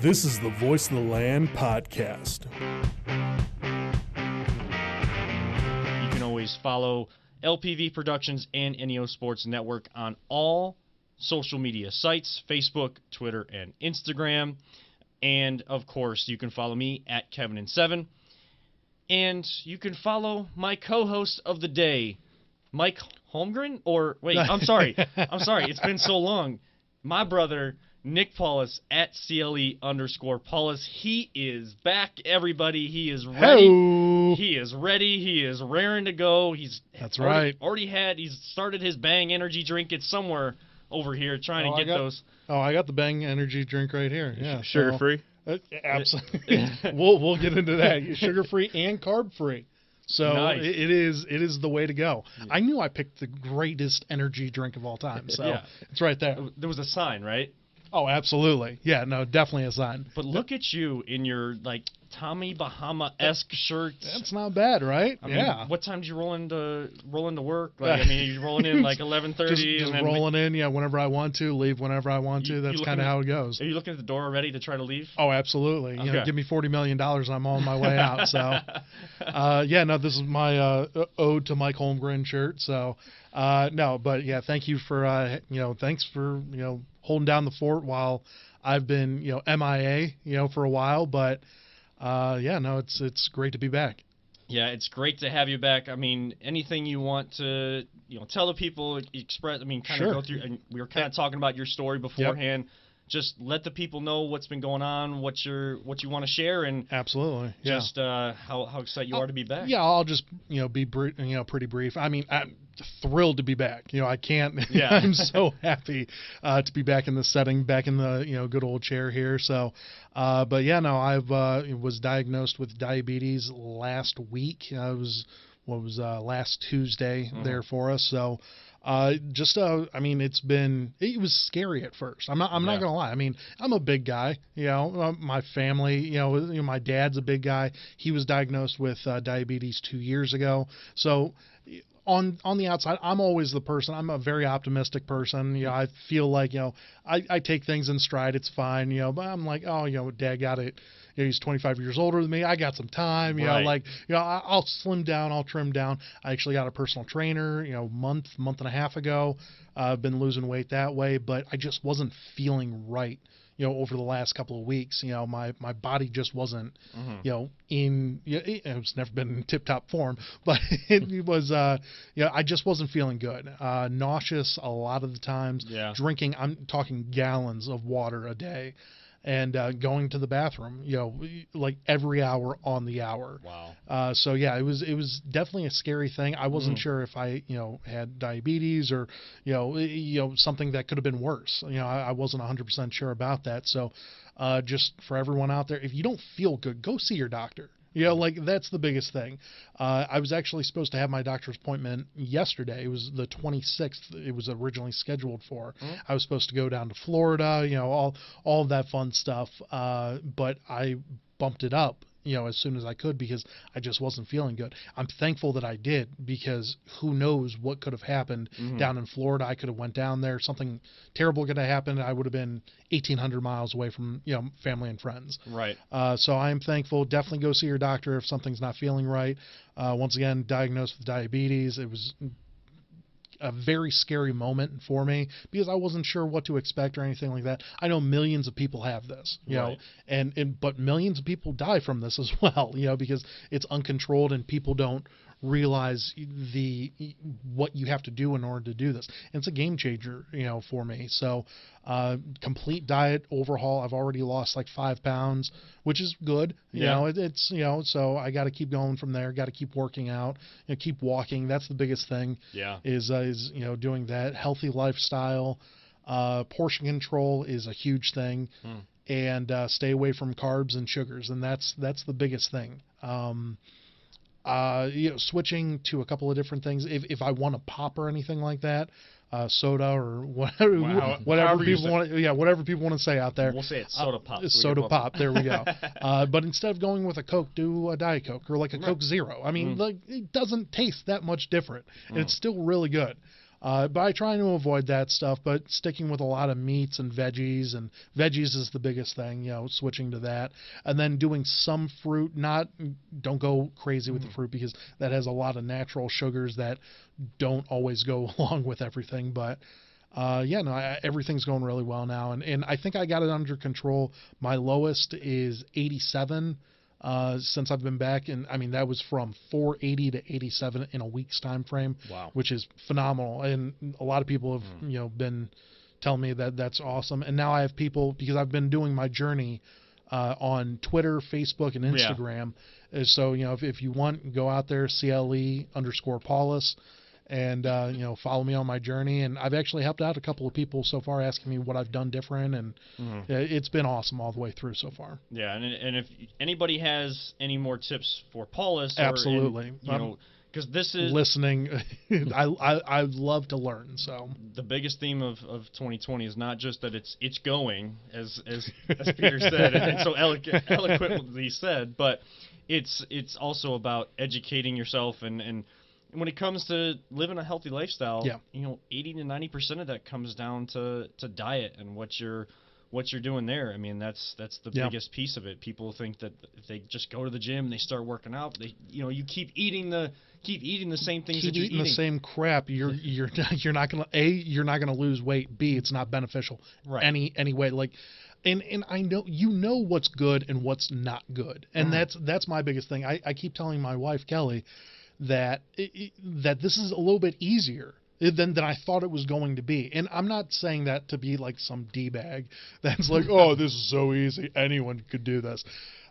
This is the Voice of the Land podcast. You can always follow LPV Productions and NEO Sports Network on all social media sites, Facebook, Twitter, and Instagram. And, of course, you can follow me at Kevin7. And you can follow my co-host of the day, Mike Holmgren? Or, wait, I'm sorry. It's been so long. My brother, Nick Paulus, at CLE_Paulus. He is back, everybody. He is ready. Hello. He is ready. He is raring to go. That's right. He's started his Bang energy drink. It's somewhere over here trying to get those. Oh, I got the Bang energy drink right here. Yeah, Sugar-free? Absolutely. we'll get into that. Sugar-free and carb-free. So Nice. it is the way to go. Yeah. I knew I picked the greatest energy drink of all time. So Yeah. It's right there. There was a sign, right? Oh, absolutely. Yeah, no, definitely a sign. But look at you in your, Tommy Bahama-esque shirt. That's not bad, right? I mean, what time did you roll into work? You rolling in 11:30? Just rolling in, yeah, whenever I want to, leave whenever I want to. That's kind of how it goes. Are you looking at the door already to try to leave? Oh, absolutely. Okay. Give me $40 million and I'm on my way out. So, this is my ode to Mike Holmgren shirt. So, thank you for, thanks for, holding down the fort while I've been, MIA, for a while. But, it's great to be back. Yeah, it's great to have you back. I mean, anything you want to, tell the people, express, Sure. Go through, and we were kind of talking about your story beforehand. Yep. Just let the people know what's been going on, what you want to share, and absolutely, yeah. Just how excited you are to be back. Yeah, I'll just be pretty brief. I mean, I'm thrilled to be back. I can't. Yeah. I'm so happy to be back in the setting, back in the good old chair here. So, I was diagnosed with diabetes last week. It was last Tuesday there for us. So. It was scary at first. I'm not gonna lie. I mean, I'm a big guy, my family, my dad's a big guy. He was diagnosed with diabetes 2 years ago. So on the outside, I'm always the person. I'm a very optimistic person. I feel like, I take things in stride. It's fine, but I'm like, Dad got it. He's 25 years older than me. I got some time, Right. I'll slim down, I'll trim down. I actually got a personal trainer, month and a half ago. I've been losing weight that way, but I just wasn't feeling right, over the last couple of weeks. My body just wasn't, it's never been in tip-top form, but it was, I just wasn't feeling good. Nauseous a lot of the times. Yeah. Drinking, I'm talking gallons of water a day. And going to the bathroom, like every hour on the hour. Wow. It was definitely a scary thing. I wasn't sure if I, had diabetes or, something that could have been worse. I wasn't 100% sure about that. So, just for everyone out there, if you don't feel good, go see your doctor. That's the biggest thing. I was actually supposed to have my doctor's appointment yesterday. It was the 26th. It was originally scheduled for. I was supposed to go down to Florida, all of that fun stuff. But I bumped it up, as soon as I could because I just wasn't feeling good. I'm thankful that I did because who knows what could have happened down in Florida. I could have went down there. Something terrible could have happened. I would have been 1,800 miles away from, family and friends. Right. So I am thankful. Definitely go see your doctor if something's not feeling right. Once again, diagnosed with diabetes. It was a very scary moment for me because I wasn't sure what to expect or anything like that. I know millions of people have this, right. but millions of people die from this as well, because it's uncontrolled and people don't realize what you have to do in order to do this. And it's a game changer, for me. So, complete diet overhaul. I've already lost like 5 pounds, which is good. It's so I got to keep going from there. Got to keep working out, keep walking. That's the biggest thing. Yeah. Is doing that. Healthy lifestyle, portion control is a huge thing, and stay away from carbs and sugars, and that's the biggest thing. Switching to a couple of different things. If I want to pop or anything like that, soda or whatever, whatever people want to say out there. We'll say it's soda pop. Soda pop. There we go. But instead of going with a Coke, do a Diet Coke or like a Coke Zero. I mean, it doesn't taste that much different, and it's still really good. But I try to avoid that stuff, but sticking with a lot of meats and veggies is the biggest thing, switching to that. And then doing some fruit, don't go crazy with the fruit because that has a lot of natural sugars that don't always go along with everything. But everything's going really well now. And I think I got it under control. My lowest is 87. Since I've been back, and I mean that was from 480 to 87 in a week's time frame. Wow, which is phenomenal. And a lot of people have been telling me that that's awesome. And now I have people, because I've been doing my journey on Twitter, Facebook, and Instagram. So if you want, go out there, CLE_Paulus. And follow me on my journey. And I've actually helped out a couple of people so far, asking me what I've done different, and it's been awesome all the way through so far. Yeah, and if anybody has any more tips for Paulus, absolutely, because this is listening. I love to learn. So the biggest theme of 2020 is not just that it's going, as Peter said and so eloquently said, but it's also about educating yourself and when it comes to living a healthy lifestyle, 80 to 90% of that comes down to diet and what you're doing there. I mean, that's the biggest piece of it. People think that if they just go to the gym and they start working out, you keep eating the same things that you're eating. The same crap. You're not gonna lose weight. B, it's not beneficial any way. Like, and I know what's good and what's not good, and that's my biggest thing. I keep telling my wife Kelly that this is a little bit easier than I thought it was going to be. And I'm not saying that to be like some D-bag that's like, oh, this is so easy, anyone could do this.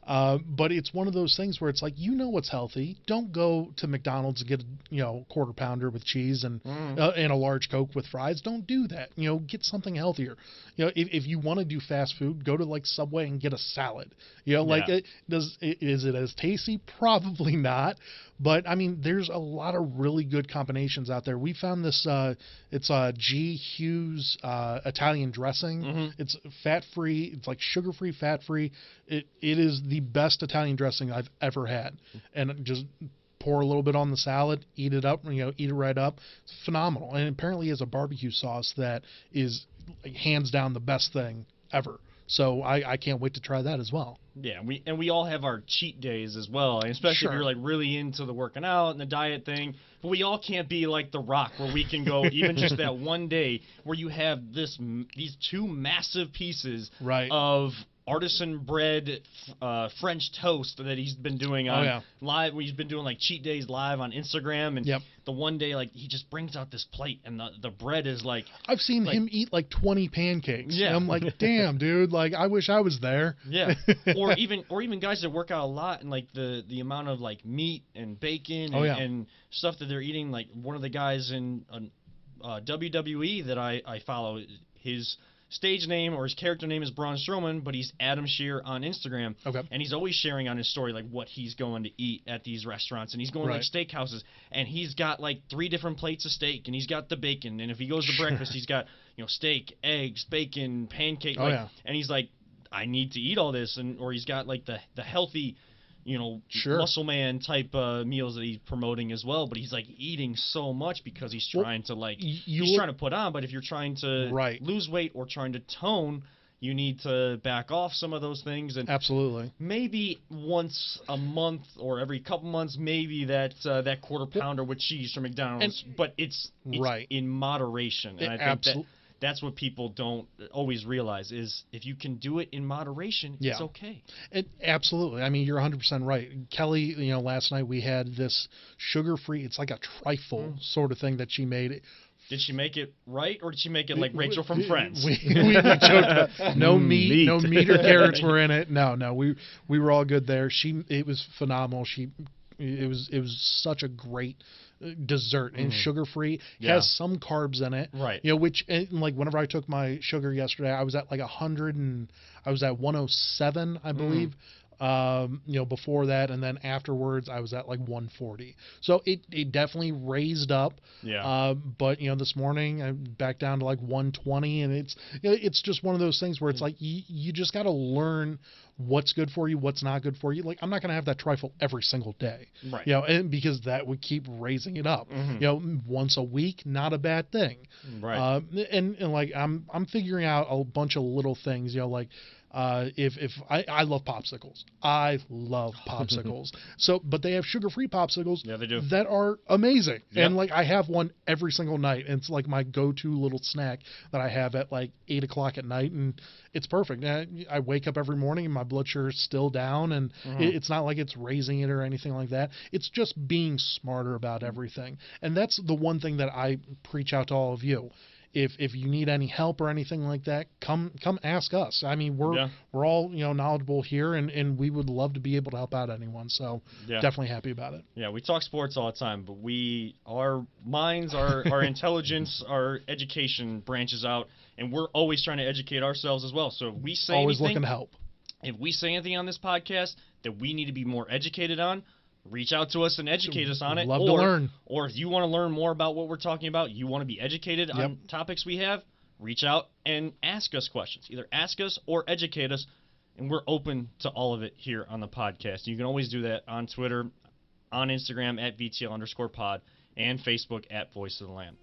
But it's one of those things where it's like, what's healthy. Don't go to McDonald's and get a quarter pounder with cheese and a large Coke with fries. Don't do that. Get something healthier. If you want to do fast food, go to like Subway and get a salad. Is it as tasty? Probably not. But I mean, there's a lot of really good combinations out there. We found this. It's G. Hughes Italian dressing. It's fat-free. It's like sugar-free, fat-free. It is the best Italian dressing I've ever had. And just pour a little bit on the salad, eat it up. Eat it right up. It's phenomenal. And apparently, it has a barbecue sauce that is hands down the best thing ever. So I can't wait to try that as well. Yeah, we all have our cheat days as well, and especially if you're like really into the working out and the diet thing. But we all can't be like The Rock, where we can go even just that one day where you have these two massive pieces of artisan bread French toast that he's been doing on live, where he's been doing like cheat days live on Instagram, and the one day like he just brings out this plate and the bread is like, I've seen him eat like 20 pancakes. And I'm like, damn, dude, like I wish I was there. Or even guys that work out a lot, and like the amount of like meat and bacon and stuff that they're eating. Like one of the guys in WWE that I follow, his stage name or his character name is Braun Strowman, but he's Adam Shear on Instagram. And he's always sharing on his story like what he's going to eat at these restaurants, and he's going to like steakhouses, and he's got like 3 different plates of steak, and he's got the bacon, and if he goes to breakfast, he's got steak, eggs, bacon, pancake, and he's like, I need to eat all this, or he's got like the healthy muscle man type meals that he's promoting as well, but he's like eating so much because he's trying to like he's trying to put on. But if you're trying to lose weight or trying to tone, you need to back off some of those things, and absolutely maybe once a month or every couple months, maybe that quarter pounder with cheese from McDonald's, but it's in moderation, and I think that's what people don't always realize, is if you can do it in moderation, it's okay. Absolutely. I mean, you're 100% right. Kelly, last night we had this sugar-free, it's like a trifle sort of thing that she made. Did she make it right, or did she make it like Rachel from Friends? We joked, no meat or carrots were in it. No, we were all good there. It was phenomenal. It was such a great dessert, and sugar-free, has some carbs in it, which like whenever I took my sugar yesterday, I was at like 100 and I was at 107, I believe, before that, and then afterwards I was at like 140. So it definitely raised up. Yeah. But this morning I'm back down to like 120, and it's just one of those things where it's like you just got to learn what's good for you, what's not good for you. Like I'm not going to have that trifle every single day, Right. and because that would keep raising it up. Once a week, not a bad thing. Right. And like I'm figuring out a bunch of little things, like if I love popsicles. I love popsicles. So, but they have sugar-free popsicles Yeah, they do. that are amazing. Yep. And like I have one every single night, and it's like my go-to little snack that I have at like 8 o'clock at night, and it's perfect. I wake up every morning and my blood sugar is still down, and it's not like it's raising it or anything like that. It's just being smarter about everything, and that's the one thing that I preach out to all of you. If you need any help or anything like that, come ask us. I mean, we're all knowledgeable here, and we would love to be able to help out anyone. So definitely happy about it. Yeah, we talk sports all the time, but our minds, our intelligence, our education branches out, and we're always trying to educate ourselves as well. So if we say always anything, looking to help. If we say anything on this podcast that we need to be more educated on, reach out to us and educate us on it. Love to learn. Or if you want to learn more about what we're talking about, you want to be educated on topics we have, reach out and ask us questions. Either ask us or educate us, and we're open to all of it here on the podcast. You can always do that on Twitter, on Instagram at VTL_pod, and Facebook at Voice of the Lamb.